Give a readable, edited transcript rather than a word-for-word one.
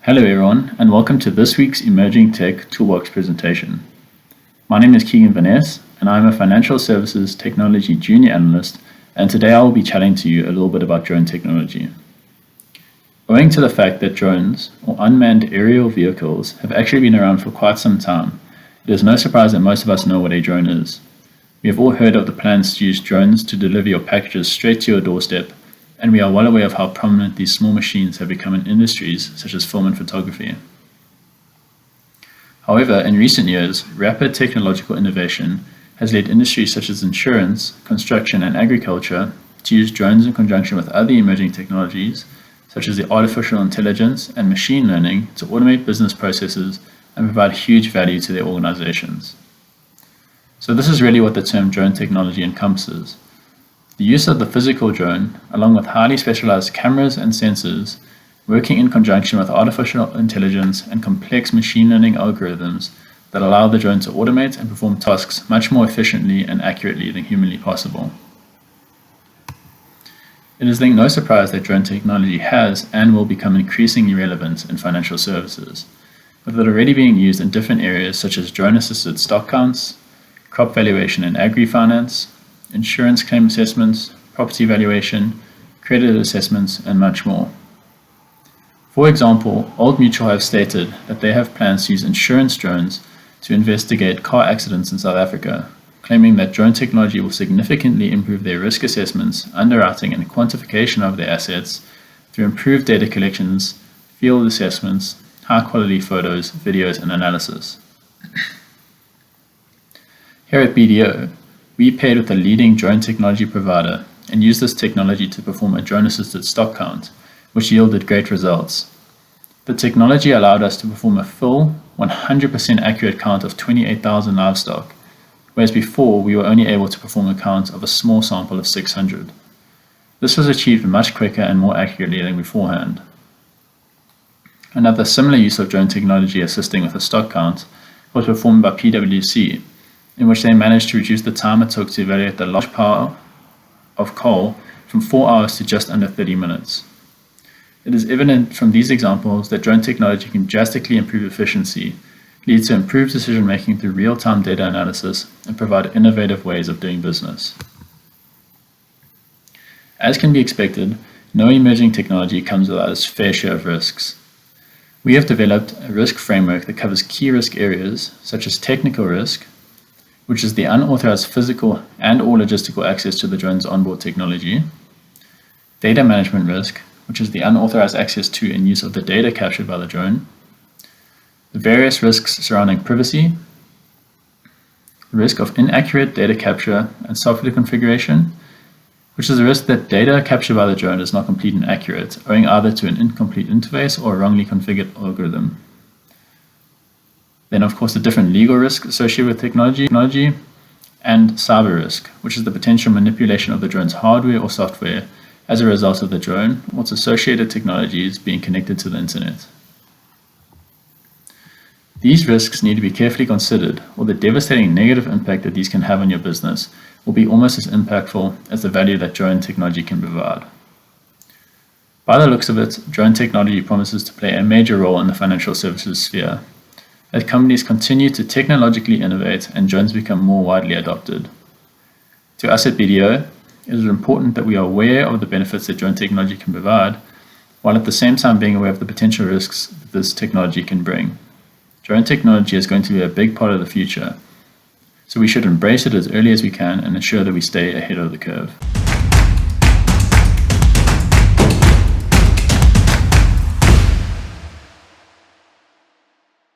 Hello everyone, and welcome to this week's Emerging Tech Toolbox presentation. My name is Keagan Veness, and I'm a Financial Services Technology Junior Analyst, and today I will be chatting to you a little bit about drone technology. Owing to the fact that drones, or unmanned aerial vehicles, have actually been around for quite some time, it is no surprise that most of us know what a drone is. We have all heard of the plans to use drones to deliver your packages straight to your doorstep, and we are well aware of how prominent these small machines have become in industries such as film and photography. However, in recent years, rapid technological innovation has led industries such as insurance, construction, and agriculture to use drones in conjunction with other emerging technologies such as the artificial intelligence and machine learning to automate business processes and provide huge value to their organizations. So this is really what the term drone technology encompasses. The use of the physical drone, along with highly specialized cameras and sensors, working in conjunction with artificial intelligence and complex machine learning algorithms that allow the drone to automate and perform tasks much more efficiently and accurately than humanly possible. It is then no surprise that drone technology has and will become increasingly relevant in financial services, with it already being used in different areas such as drone-assisted stock counts, crop valuation and agri-finance, insurance claim assessments, property valuation, credit assessments, and much more. For example, Old Mutual have stated that they have plans to use insurance drones to investigate car accidents in South Africa, claiming that drone technology will significantly improve their risk assessments, underwriting, and quantification of their assets through improved data collections, field assessments, high-quality photos, videos, and analysis. Here at BDO, we paired with a leading drone technology provider and used this technology to perform a drone-assisted stock count, which yielded great results. The technology allowed us to perform a full, 100% accurate count of 28,000 livestock, whereas before we were only able to perform a count of a small sample of 600. This was achieved much quicker and more accurately than beforehand. Another similar use of drone technology assisting with a stock count was performed by PwC, in which they managed to reduce the time it took to evaluate the large pile of coal from 4 hours to just under 30 minutes. It is evident from these examples that drone technology can drastically improve efficiency, lead to improved decision making through real-time data analysis, and provide innovative ways of doing business. As can be expected, no emerging technology comes without its fair share of risks. We have developed a risk framework that covers key risk areas such as technical risk, which is the unauthorized physical and/or logistical access to the drone's onboard technology, data management risk, which is the unauthorized access to and use of the data captured by the drone, the various risks surrounding privacy, the risk of inaccurate data capture and software configuration, which is the risk that data captured by the drone is not complete and accurate, owing either to an incomplete interface or a wrongly configured algorithm. Then, of course, the different legal risks associated with technology, and cyber risk, which is the potential manipulation of the drone's hardware or software as a result of the drone or its associated technologies being connected to the internet. These risks need to be carefully considered, or the devastating negative impact that these can have on your business will be almost as impactful as the value that drone technology can provide. By the looks of it, drone technology promises to play a major role in the financial services sphere, as companies continue to technologically innovate and drones become more widely adopted. To us at BDO, it is important that we are aware of the benefits that drone technology can provide, while at the same time being aware of the potential risks that this technology can bring. Drone technology is going to be a big part of the future, so we should embrace it as early as we can and ensure that we stay ahead of the curve.